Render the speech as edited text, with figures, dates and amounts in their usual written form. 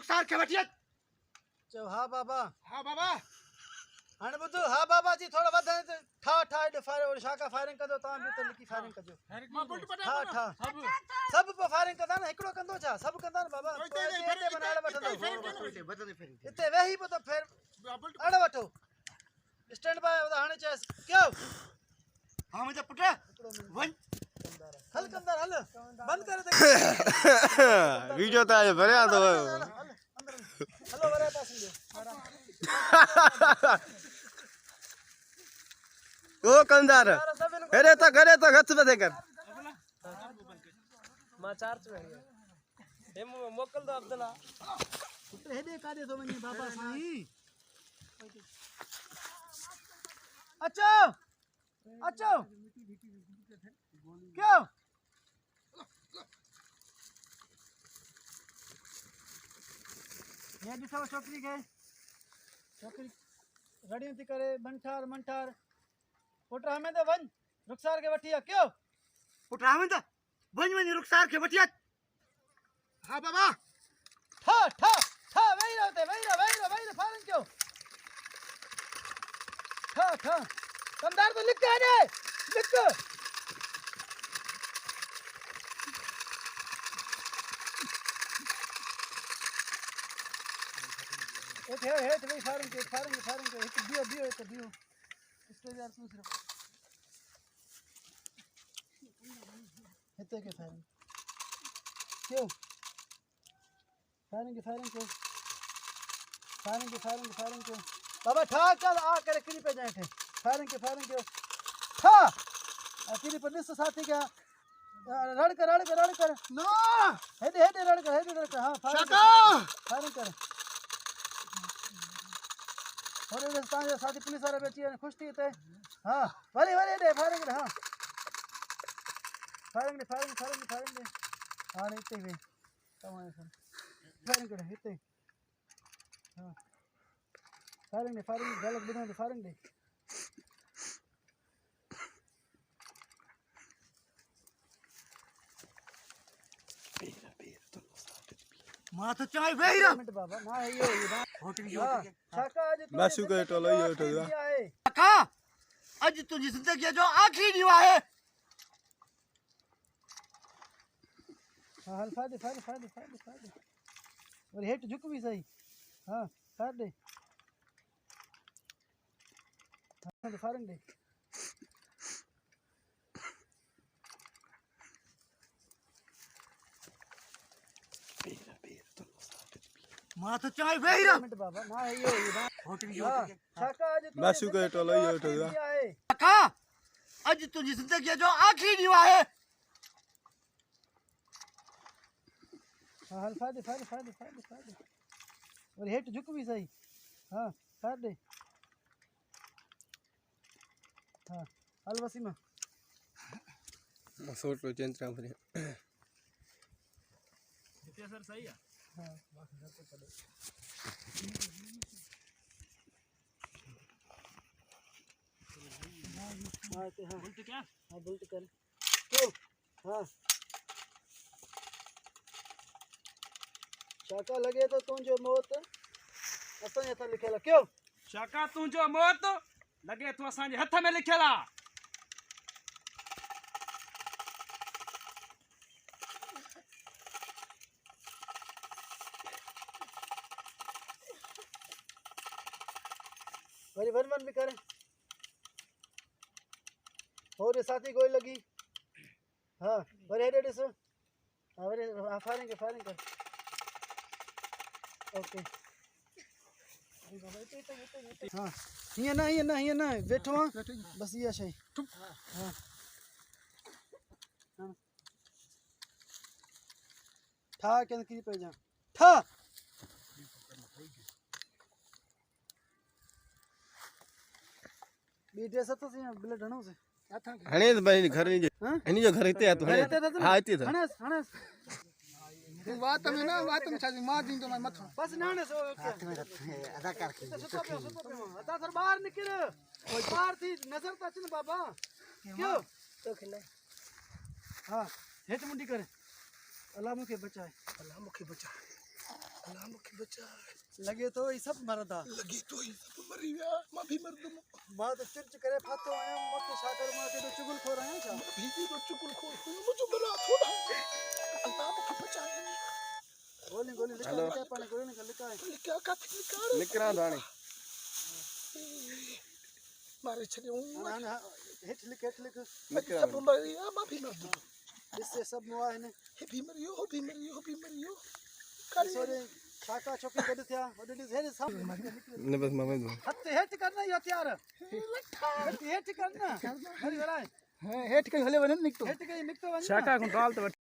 रुखसार के वठियत चो हाँ बाबा हाणे बुधो हाँ बाबा जी थोड़ा वधे ठा ठा फायर और शाका फायरिंग कदो ता भी त लिखी फायरिंग कजो ठा ठा सब पे फायरिंग कदा न एकड़ो कंदो छा सब कंदा न बाबा इते बनाड़ वठंदो इते वेही पे तो फिर अड़ वठो स्टैंड बाय हाणे चेस क्यों हां मुझे पुट वन हल कंदर हल बंद कर दे वीडियो ता भरिया तो हेलो वरे पास दे ओ कंदार घरे तो गच बदे कर मां चार्ज में है हे मोकल दो अब्दुल्ला पुत्र हेडे कादे तो वनी बाबा साईं अचो क्यों ये दिसो छोकरी के छोकरी रड़ी थी करे मंठार पुट हमें तो वन रुखसार के वठिया क्यों पुट हमें तो वन रुखसार के वठियत हां बाबा ठा वही रहो फारन क्यों ठा कंदार तो लिख दे लिख एक है तो वही फारन के एक दियो इसके यार पूछ रहा हिते के क्यों फायरिंग क्यों बाबा ठा चल आ करे किरी पे जाए थे फायरिंग क्यों ठा किरी पर लिस्ट साथी क्या रड़ कर नो हेडे रड़ कर हां फायरिंग कर और ये साथी पुलिस वाले बेची खुश थी थे हां वाले दे फायरिंग हां फायरिंग दे हां इते वे तमाम फायरिंग कर इते हां फायरिंग गलत बिना तो फायरिंग दे मां तो चाय वेही रह मिनट बाबा ना ये होटल शाका आज तो मासू के टोलो ये उठो काका आज तुझी जिंदगी जो आखिरी न्यू है हां हल फायदे और हेट झुक भी सही हां काट दे हां फायरिंग दे मां तो चाय वेही रह मिनट बाबा ना ये होटल शाका आज तो मासू के टोलो ये उठो काका आज तुझी जिंदगी जो आखिरी न्यू है हां हल फायदे और हेट झुक भी सही हां काट दे हां हल वसीमा फोटो चेंज कर सर सही है हां बाकी घर पे पड़े हां बोलते क्या हां बोलते कर क्यों हां शाका लगे तो तुझो मौत असन हथ लिखेला क्यों शाका तुझो मौत लगे तो असांजे हथ में लिखियला वरी वन भी करे और साथी गोई लगी हां वरी हेडे दिस हां वरी फायरिंग कर ओके हां ये ना बैठो बस ये शई हां ठा के की पे जा ठा बीटे सत से ब्लड हणो से हणे भाई घर नहीं हनी जो घर इते तो हां इते था हणस बात में छाजी मार दी तो मैं मथो बस नाने सो अदा करके सुतो पे अदा सर बाहर निकल कोई बाहर थी नजर तो अचन बाबा क्यों तो खिले हां हेत मुंडी करे अल्लाह मुखे बचाए अल्लाह मुखे बचा लगे तो ये सब मरदा लगी तो ही सब मरी विया मां भी मर दूं मां तो चिर्च करे फातो आया मके सागर मां के तो चुगल खो रहा है छा भी तो चुकुल खो मुझे मरा थोड़ा अल्लाह मुखे बचा गोली गोली लिखा पानी गोली लिखा है क्या काथे निकाल निकरा दाणी मारे छड़ियो हां हिट लिख निकरा सब मरी मां भी मर दूं इससे सब नुआ है ने हे भी मरियो सोरे शाका चौकी गड थिया ओडे हेरे सब ने बस मामा हथ हेट करना यो त्यार हेट करना हरी बराए हेठ के हले वने निकतो हेट के निकतो शाका को डाल तो